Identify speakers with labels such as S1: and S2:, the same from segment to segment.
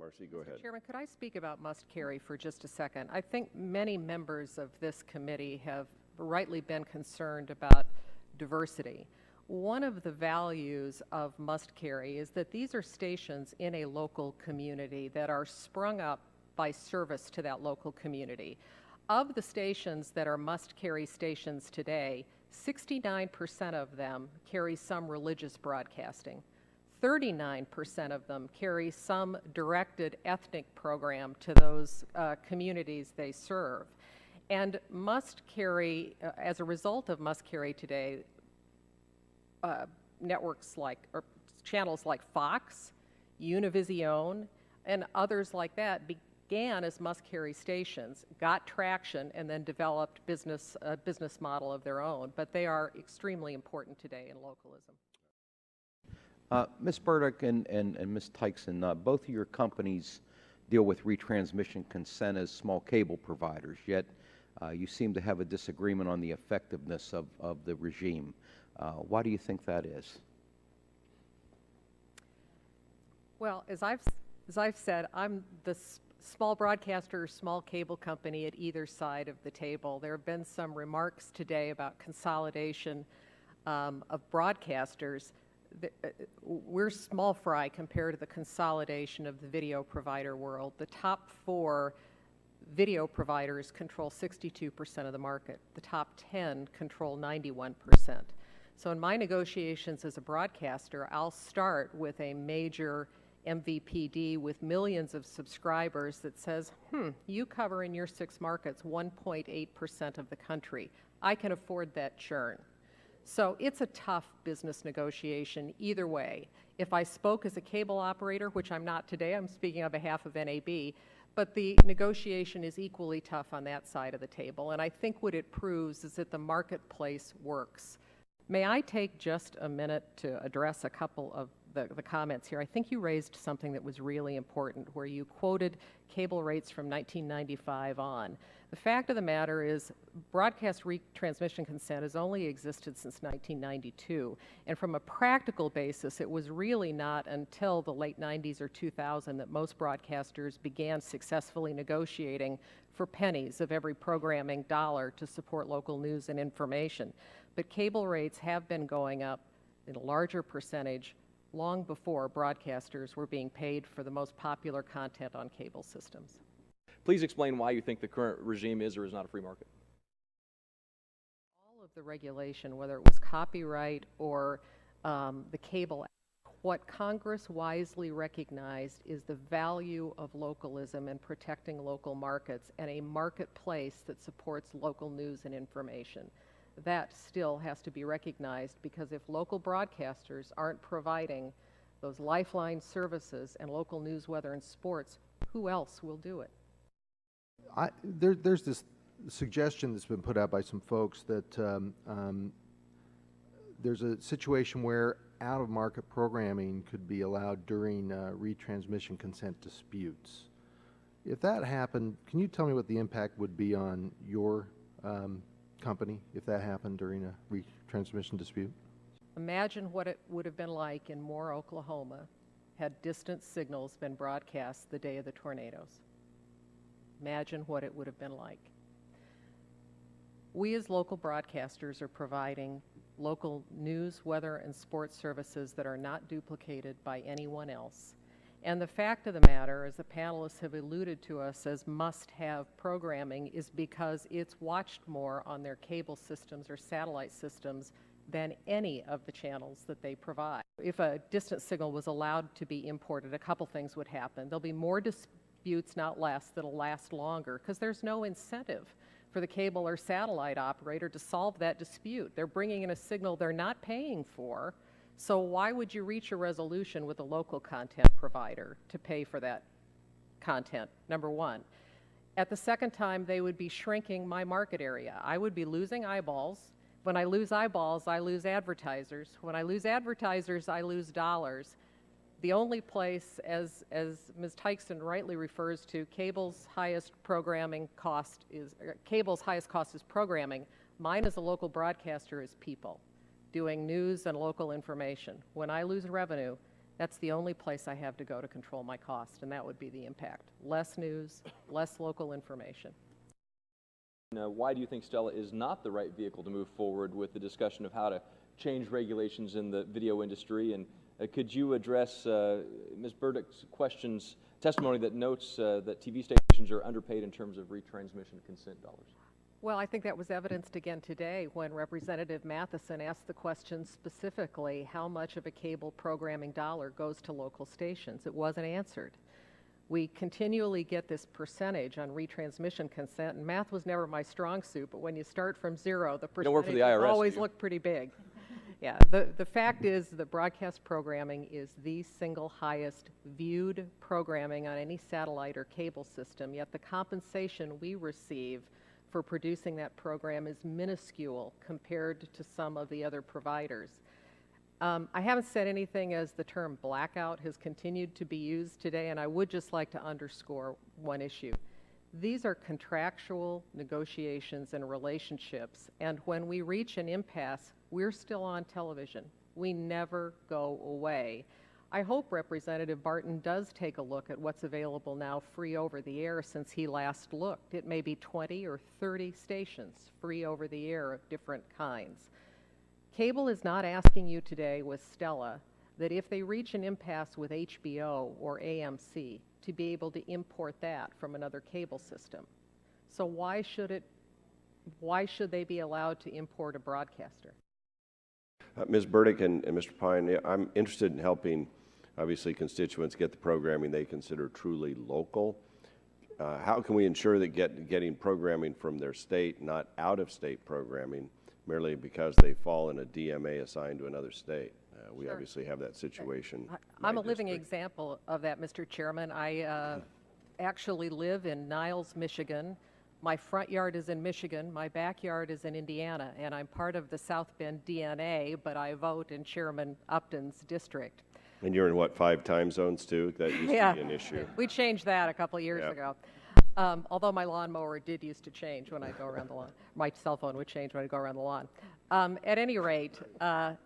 S1: Marci, go ahead.
S2: Mr. Chairman, could I speak about must carry for just a second? I think many members of this committee have rightly been concerned about diversity. One of the values of must carry is that these are stations in a local community that are sprung up by service to that local community. Of the stations that are must carry stations today, 69% of them carry some religious broadcasting. 39% of them carry some directed ethnic program to those communities they serve. And must carry, as a result of must carry today, networks like, or channels like Fox, Univision, and others like that began as must carry stations, got traction, and then developed a business model of their own. But they are extremely important today in localism.
S3: Ms. Burdick and Ms. Tyson, both of your companies deal with retransmission consent as small cable providers, yet you seem to have a disagreement on the effectiveness of the regime. Why do you think that is?
S2: Well, as I've said, I'm the small broadcaster, small cable company at either side of the table. There have been some remarks today about consolidation of broadcasters. We're small fry compared to the consolidation of the video provider world. The top 4 video providers control 62% of the market. The top 10 control 91%. So in my negotiations as a broadcaster, I'll start with a major MVPD with millions of subscribers that says, you cover in your 6 markets 1.8% of the country. I can afford that churn. So it's a tough business negotiation either way. If I spoke as a cable operator, which I'm not today, I'm speaking on behalf of NAB, but the negotiation is equally tough on that side of the table. And I think what it proves is that the marketplace works. May I take just a minute to address a couple of the comments here? I think you raised something that was really important, where you quoted cable rates from 1995 on. The fact of the matter is broadcast retransmission consent has only existed since 1992, and from a practical basis, it was really not until the late 90s or 2000 that most broadcasters began successfully negotiating for pennies of every programming dollar to support local news and information. But cable rates have been going up in a larger percentage long before broadcasters were being paid for the most popular content on cable systems.
S4: Please explain why you think the current regime is or is not a free market.
S2: All of the regulation, whether it was copyright or the Cable Act, what Congress wisely recognized is the value of localism and protecting local markets and a marketplace that supports local news and information. That still has to be recognized, because if local broadcasters aren't providing those lifeline services and local news, weather, and sports, who else will do it?
S5: There's this suggestion that's been put out by some folks that there's a situation where out-of-market programming could be allowed during retransmission consent disputes. If that happened, can you tell me what the impact would be on your company if that happened during a retransmission dispute?
S2: Imagine what it would have been like in Moore, Oklahoma, had distant signals been broadcast the day of the tornadoes. Imagine what it would have been like. We as local broadcasters are providing local news, weather, and sports services that are not duplicated by anyone else. And the fact of the matter, as the panelists have alluded to us as must-have programming, is because it's watched more on their cable systems or satellite systems than any of the channels that they provide. If a distant signal was allowed to be imported, a couple things would happen. There'll be more disputes, not less, that'll last longer, because there's no incentive for the cable or satellite operator to solve that dispute. They're bringing in a signal they're not paying for. So why would you reach a resolution with a local content provider to pay for that content, number one? At the second time, they would be shrinking my market area. I would be losing eyeballs. When I lose eyeballs, I lose advertisers. When I lose advertisers, I lose dollars. The only place, as Ms. Tyson rightly refers to, cable's highest cost is programming. Mine as a local broadcaster is people doing news and local information. When I lose revenue, That's the only place I have to go to control my cost, and that would be the impact. Less news, less local information.
S4: Why do you think Stella is not the right vehicle to move forward with the discussion of how to change regulations in the video industry? And could you address Ms. Burdick's testimony that notes that TV stations are underpaid in terms of retransmission consent dollars?
S2: Well, I think that was evidenced again today when Representative Matheson asked the question specifically, how much of a cable programming dollar goes to local stations? It wasn't answered. We continually get this percentage on retransmission consent, and math was never my strong suit, but when you start from zero, the percentages always look pretty big. Yeah, the fact is that broadcast programming is the single highest viewed programming on any satellite or cable system, yet the compensation we receive for producing that program is minuscule compared to some of the other providers. I haven't said anything as the term blackout has continued to be used today, and I would just like to underscore one issue. These are contractual negotiations and relationships, and when we reach an impasse, we're still on television. We never go away. I hope Representative Barton does take a look at what's available now free over the air since he last looked. It may be 20 or 30 stations free over the air of different kinds. Cable is not asking you today with Stella that if they reach an impasse with HBO or AMC to be able to import that from another cable system. So why should they be allowed to import a broadcaster?
S1: Ms. Burdick and Mr. Pine, I'm interested in helping, obviously, constituents get the programming they consider truly local. How can we ensure that getting programming from their state, not out-of-state programming, merely because they fall in a DMA assigned to another state? We
S2: Sure.
S1: Obviously have that situation.
S2: I'm a living example of that, Mr. Chairman. I actually live in Niles, Michigan. My front yard is in Michigan, my backyard is in Indiana, and I'm part of the South Bend DNA, but I vote in Chairman Upton's district.
S1: And you're in, what, 5 time zones, too? That used to be an issue.
S2: We changed that a couple of years ago. Although my lawnmower did used to change when I go around the lawn. My cell phone would change when I go around the lawn. At any rate, I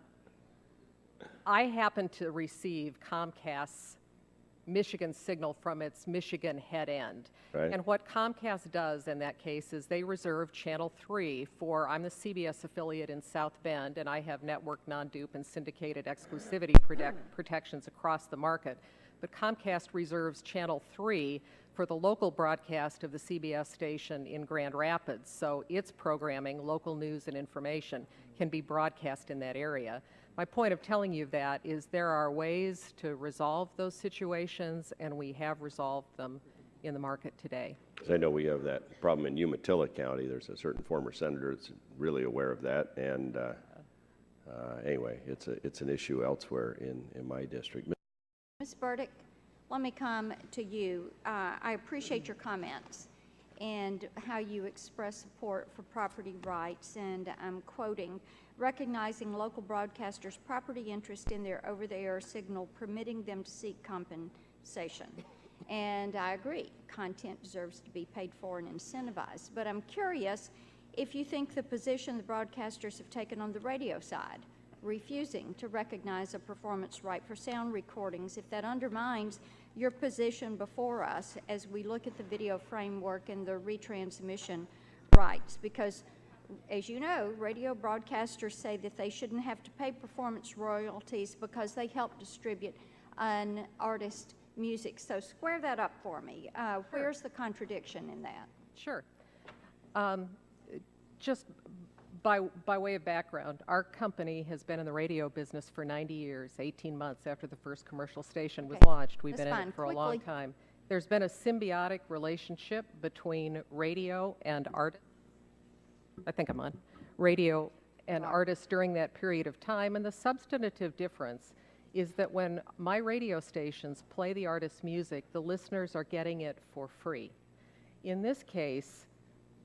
S2: happen to receive Comcast's Michigan signal from its Michigan head end.
S1: Right.
S2: And what Comcast does in that case is they reserve Channel 3 for, I'm the CBS affiliate in South Bend, and I have network non-dupe and syndicated exclusivity protections across the market. But Comcast reserves Channel 3 for the local broadcast of the CBS station in Grand Rapids. So its programming, local news and information, can be broadcast in that area. My point of telling you that is there are ways to resolve those situations, and we have resolved them in the market today.
S1: Because I know we have that problem in Umatilla County. There's a certain former senator that's really aware of that. And anyway, it's an issue elsewhere in my district.
S6: Ms. Burdick, let me come to you. I appreciate your comments and how you express support for property rights, and I'm quoting, recognizing local broadcasters' property interest in their over-the-air signal, permitting them to seek compensation. And I agree, content deserves to be paid for and incentivized, but I'm curious if you think the position the broadcasters have taken on the radio side, refusing to recognize a performance right for sound recordings, if that undermines your position before us as we look at the video framework and the retransmission rights. Because, as you know, radio broadcasters say that they shouldn't have to pay performance royalties because they help distribute an artist's music. So square that up for me. Where's the contradiction in that?
S2: Sure. Just by way of background, our company has been in the radio business for 90 years, 18 months after the first commercial station was launched. We've been in it for a long time. There's been a symbiotic relationship between radio and artists. I think I'm on. Radio and artists during that period of time, and the substantive difference is that when my radio stations play the artist's music, the listeners are getting it for free. In this case,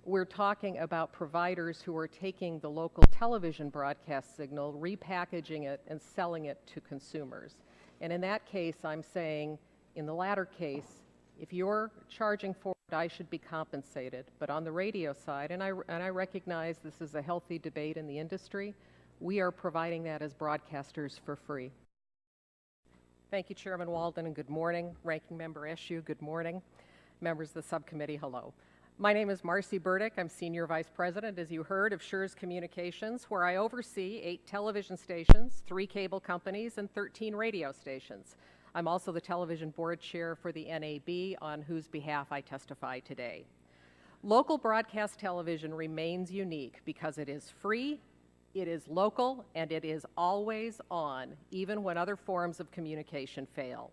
S2: we're talking about providers who are taking the local television broadcast signal, repackaging it, and selling it to consumers. And in that case, I'm saying, in the latter case, if you're charging for it, I should be compensated. But on the radio side, and I recognize this is a healthy debate in the industry, we are providing that as broadcasters for free. Thank you, Chairman Walden, and good morning. Ranking Member Eshoo, good morning. Members of the subcommittee, hello. My name is Marci Burdick. I'm Senior Vice President, as you heard, of Schurz Communications, where I oversee 8 television stations, 3 cable companies, and 13 radio stations. I'm also the Television Board Chair for the NAB, on whose behalf I testify today. Local broadcast television remains unique because it is free, it is local, and it is always on, even when other forms of communication fail.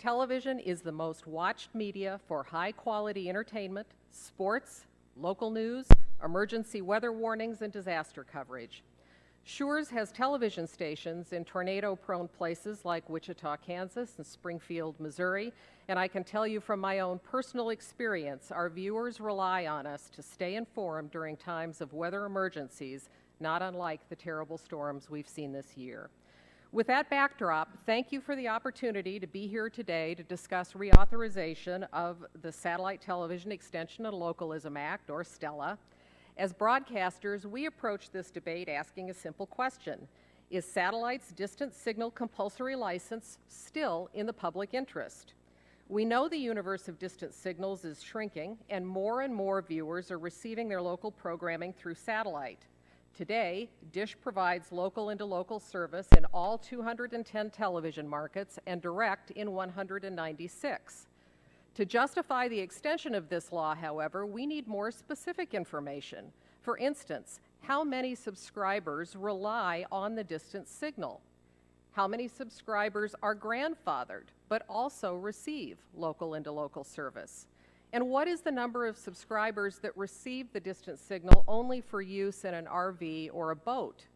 S2: Television is the most watched media for high-quality entertainment, sports, local news, emergency weather warnings, and disaster coverage. Schurz has television stations in tornado-prone places like Wichita, Kansas, and Springfield, Missouri, and I can tell you from my own personal experience, our viewers rely on us to stay informed during times of weather emergencies, not unlike the terrible storms we've seen this year. With that backdrop, thank you for the opportunity to be here today to discuss reauthorization of the Satellite Television Extension and Localism Act, or STELA. As broadcasters, we approach this debate asking a simple question: is satellite's distant signal compulsory license still in the public interest? We know the universe of distant signals is shrinking, and more viewers are receiving their local programming through satellite. Today, DISH provides local-into-local service in all 210 television markets and direct in 196. To justify the extension of this law, however, we need more specific information. For instance, how many subscribers rely on the distant signal? How many subscribers are grandfathered but also receive local-into-local service? And what is the number of subscribers that receive the distant signal only for use in an RV or a boat?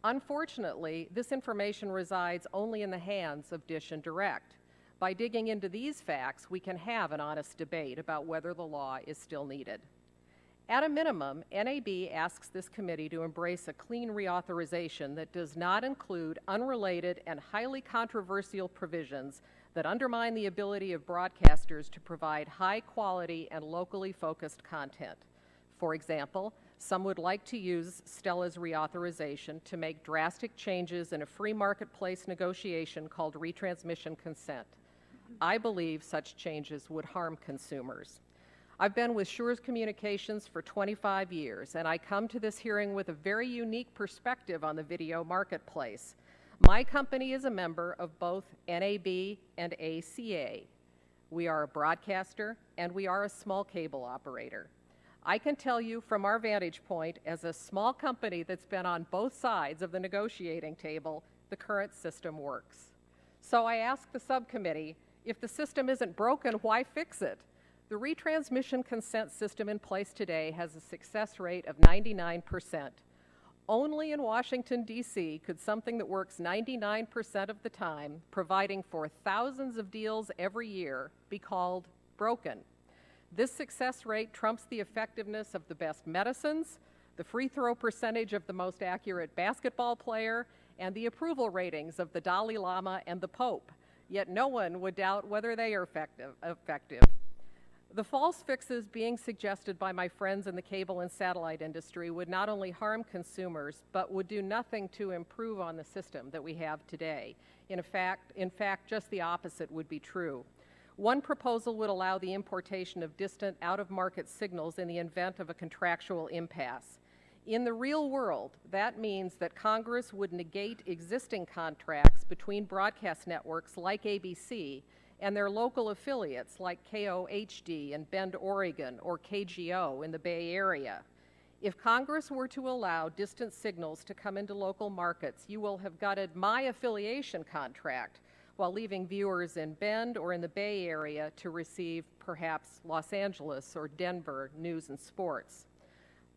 S2: Unfortunately, this information resides only in the hands of DISH and Direct. By digging into these facts, we can have an honest debate about whether the law is still needed. At a minimum, NAB asks this committee to embrace a clean reauthorization that does not include unrelated and highly controversial provisions that undermine the ability of broadcasters to provide high-quality and locally focused content. For example, some would like to use STELA's reauthorization to make drastic changes in a free marketplace negotiation called retransmission consent. I believe such changes would harm consumers. I've been with Schurz Communications for 25 years, and I come to this hearing with a very unique perspective on the video marketplace. My company is a member of both NAB and ACA. We are a broadcaster, and we are a small cable operator. I can tell you from our vantage point, as a small company that's been on both sides of the negotiating table, the current system works. So I ask the subcommittee, if the system isn't broken, why fix it? The retransmission consent system in place today has a success rate of 99%. Only in Washington, D.C. could something that works 99% of the time, providing for thousands of deals every year, be called broken. This success rate trumps the effectiveness of the best medicines, the free throw percentage of the most accurate basketball player, and the approval ratings of the Dalai Lama and the Pope. Yet no one would doubt whether they are effective. The false fixes being suggested by my friends in the cable and satellite industry would not only harm consumers, but would do nothing to improve on the system that we have today. In fact, just the opposite would be true. One proposal would allow the importation of distant, out-of-market signals in the event of a contractual impasse. In the real world, that means that Congress would negate existing contracts between broadcast networks like ABC and their local affiliates like KOHD in Bend, Oregon, or KGO in the Bay Area. If Congress were to allow distant signals to come into local markets, you will have gutted my affiliation contract while leaving viewers in Bend or in the Bay Area to receive perhaps Los Angeles or Denver news and sports.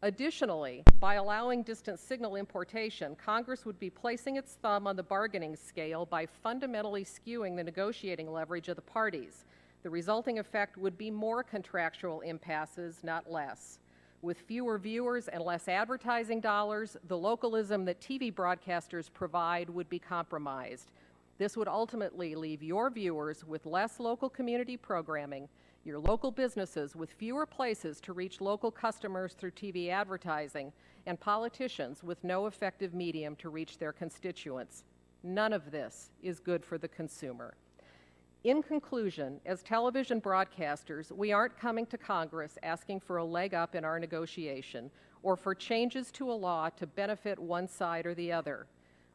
S2: Additionally, by allowing distant signal importation, Congress would be placing its thumb on the bargaining scale by fundamentally skewing the negotiating leverage of the parties. The resulting effect would be more contractual impasses, not less. With fewer viewers and less advertising dollars, the localism that TV broadcasters provide would be compromised. This would ultimately leave your viewers with less local community programming, your local businesses with fewer places to reach local customers through TV advertising, and politicians with no effective medium to reach their constituents. None of this is good for the consumer. In conclusion, as television broadcasters, we aren't coming to Congress asking for a leg up in our negotiation or for changes to a law to benefit one side or the other.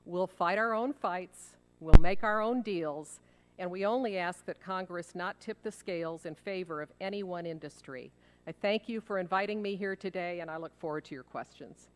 S2: We'll fight our own fights, we'll make our own deals, and we only ask that Congress not tip the scales in favor of any one industry. I thank you for inviting me here today, and I look forward to your questions.